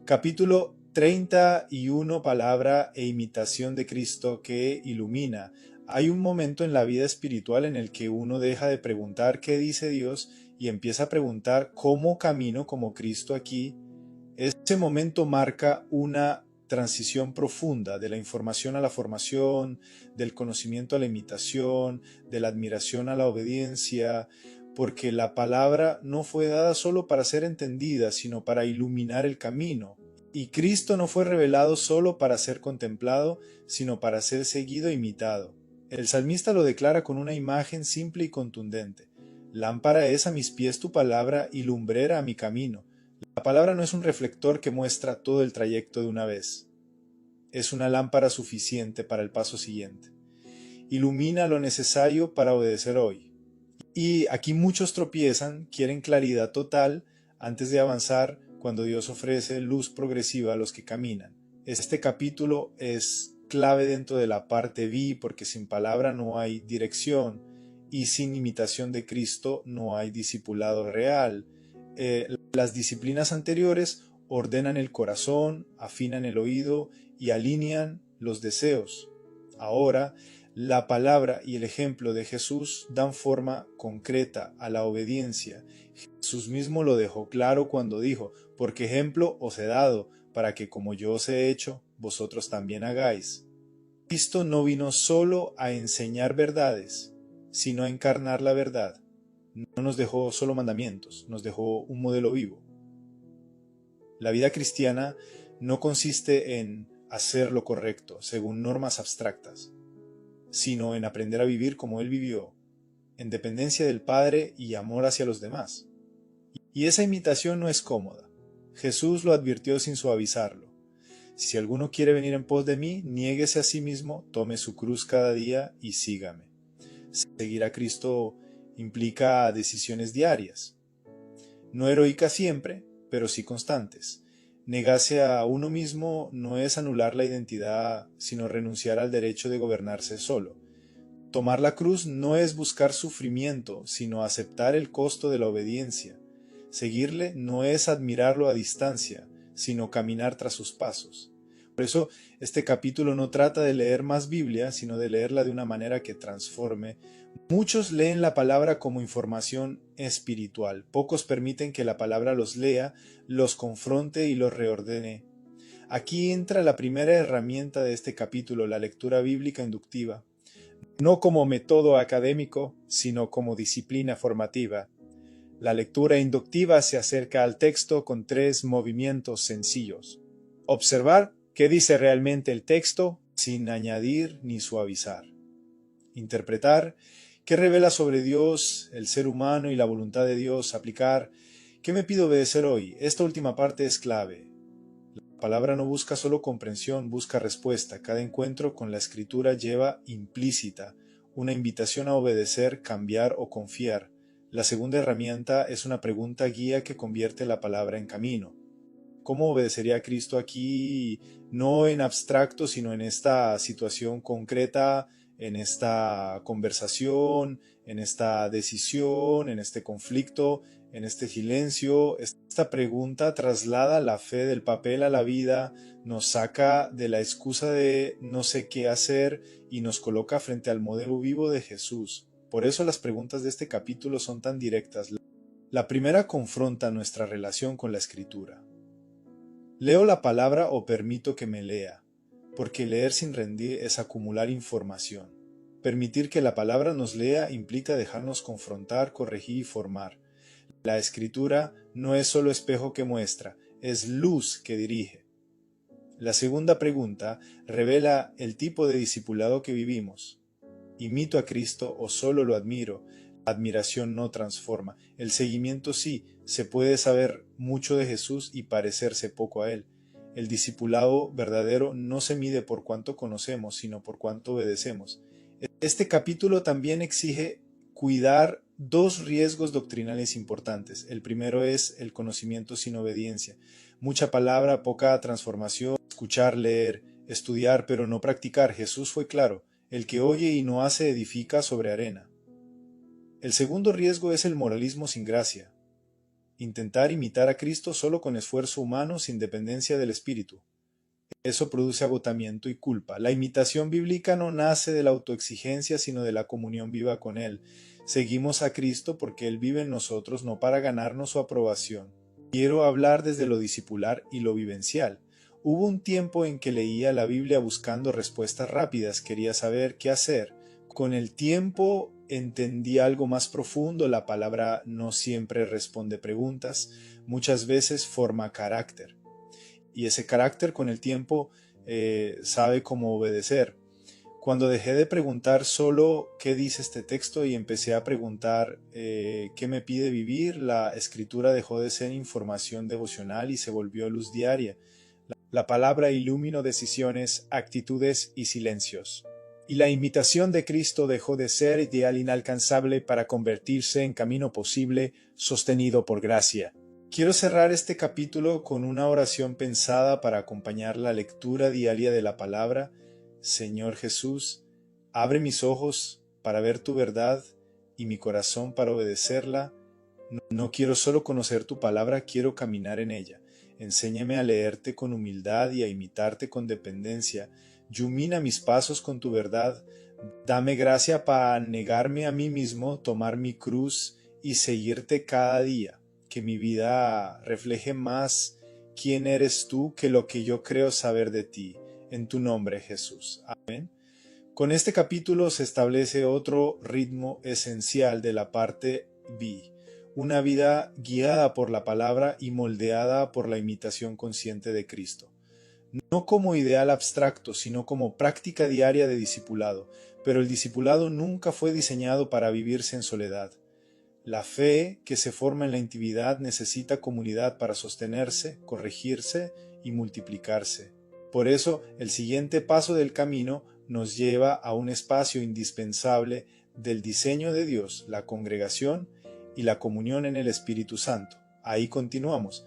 Capítulo 31, palabra e imitación de Cristo que ilumina. Hay un momento en la vida espiritual en el que uno deja de preguntar qué dice Dios y empieza a preguntar cómo camino como Cristo aquí. Ese momento marca una transición profunda de la información a la formación, del conocimiento a la imitación, de la admiración a la obediencia, porque la palabra no fue dada solo para ser entendida, sino para iluminar el camino. Y Cristo no fue revelado solo para ser contemplado, sino para ser seguido e imitado. El salmista lo declara con una imagen simple y contundente. Lámpara es a mis pies tu palabra y lumbrera a mi camino. La palabra no es un reflector que muestra todo el trayecto de una vez. Es una lámpara suficiente para el paso siguiente. Ilumina lo necesario para obedecer hoy. Y aquí muchos tropiezan, quieren claridad total antes de avanzar cuando Dios ofrece luz progresiva a los que caminan. Este capítulo es clave dentro de la parte vi porque sin palabra no hay dirección y sin imitación de Cristo no hay discipulado real. Las disciplinas anteriores ordenan el corazón, afinan el oído y alinean los deseos. Ahora, la palabra y el ejemplo de Jesús dan forma concreta a la obediencia. Jesús mismo lo dejó claro cuando dijo, porque ejemplo os he dado, para que como yo os he hecho, vosotros también hagáis. Cristo no vino solo a enseñar verdades, sino a encarnar la verdad. No nos dejó solo mandamientos, nos dejó un modelo vivo. La vida cristiana no consiste en hacer lo correcto según normas abstractas, sino en aprender a vivir como Él vivió, en dependencia del Padre y amor hacia los demás. Y esa imitación no es cómoda. Jesús lo advirtió sin suavizarlo. Si alguno quiere venir en pos de mí, niéguese a sí mismo, tome su cruz cada día y sígame. Seguir a Cristo implica decisiones diarias, no heroicas siempre, pero sí constantes. Negarse a uno mismo no es anular la identidad, sino renunciar al derecho de gobernarse solo. Tomar la cruz no es buscar sufrimiento, sino aceptar el costo de la obediencia. Seguirle no es admirarlo a distancia, sino caminar tras sus pasos. Por eso, este capítulo no trata de leer más Biblia, sino de leerla de una manera que transforme. Muchos leen la palabra como información espiritual. Pocos permiten que la palabra los lea, los confronte y los reordene. Aquí entra la primera herramienta de este capítulo, la lectura bíblica inductiva. No como método académico, sino como disciplina formativa. La lectura inductiva se acerca al texto con 3 movimientos sencillos. Observar qué dice realmente el texto sin añadir ni suavizar. Interpretar qué revela sobre Dios, el ser humano y la voluntad de Dios. Aplicar qué me pido obedecer hoy. Esta última parte es clave. La palabra no busca solo comprensión, busca respuesta. Cada encuentro con la escritura lleva implícita una invitación a obedecer, cambiar o confiar. La segunda herramienta es una pregunta guía que convierte la palabra en camino. ¿Cómo obedecería a Cristo aquí? No en abstracto, sino en esta situación concreta, en esta conversación, en esta decisión, en este conflicto, en este silencio. Esta pregunta traslada la fe del papel a la vida, nos saca de la excusa de no sé qué hacer y nos coloca frente al modelo vivo de Jesús. Por eso las preguntas de este capítulo son tan directas. La primera confronta nuestra relación con la Escritura. ¿Leo la palabra o permito que me lea? Porque leer sin rendir es acumular información. Permitir que la palabra nos lea implica dejarnos confrontar, corregir y formar. La Escritura no es solo espejo que muestra, es luz que dirige. La segunda pregunta revela el tipo de discipulado que vivimos. ¿Imito a Cristo o solo lo admiro? La admiración no transforma. El seguimiento sí, se puede saber mucho de Jesús y parecerse poco a Él. El discipulado verdadero no se mide por cuánto conocemos, sino por cuánto obedecemos. Este capítulo también exige cuidar 2 riesgos doctrinales importantes. El primero es el conocimiento sin obediencia. Mucha palabra, poca transformación. Escuchar, leer, estudiar, pero no practicar. Jesús fue claro. El que oye y no hace edifica sobre arena. El segundo riesgo es el moralismo sin gracia. intentar imitar a Cristo solo con esfuerzo humano sin dependencia del Espíritu. Eso produce agotamiento y culpa. La imitación bíblica no nace de la autoexigencia, sino de la comunión viva con Él. Seguimos a Cristo porque Él vive en nosotros, no para ganarnos su aprobación. Quiero hablar desde lo discipular y lo vivencial. Hubo un tiempo en que leía la Biblia buscando respuestas rápidas, quería saber qué hacer. Con el tiempo entendí algo más profundo. La palabra no siempre responde preguntas, muchas veces forma carácter. Y ese carácter con el tiempo sabe cómo obedecer. Cuando dejé de preguntar solo qué dice este texto y empecé a preguntar qué me pide vivir, la escritura dejó de ser información devocional y se volvió luz diaria. La palabra iluminó decisiones, actitudes y silencios. Y la imitación de Cristo dejó de ser ideal inalcanzable para convertirse en camino posible, sostenido por gracia. Quiero cerrar este capítulo con una oración pensada para acompañar la lectura diaria de la palabra. Señor Jesús, abre mis ojos para ver tu verdad y mi corazón para obedecerla. No quiero solo conocer tu palabra, quiero caminar en ella. Enséñame a leerte con humildad y a imitarte con dependencia. Ilumina mis pasos con tu verdad. Dame gracia para negarme a mí mismo, tomar mi cruz y seguirte cada día. Que mi vida refleje más quién eres tú que lo que yo creo saber de ti. En tu nombre, Jesús. Amén. Con este capítulo se establece otro ritmo esencial de la parte B. Una vida guiada por la palabra y moldeada por la imitación consciente de Cristo. No como ideal abstracto, sino como práctica diaria de discipulado. Pero el discipulado nunca fue diseñado para vivirse en soledad. La fe que se forma en la intimidad necesita comunidad para sostenerse, corregirse y multiplicarse. Por eso, el siguiente paso del camino nos lleva a un espacio indispensable del diseño de Dios, la congregación y la comunión en el Espíritu Santo. Ahí continuamos.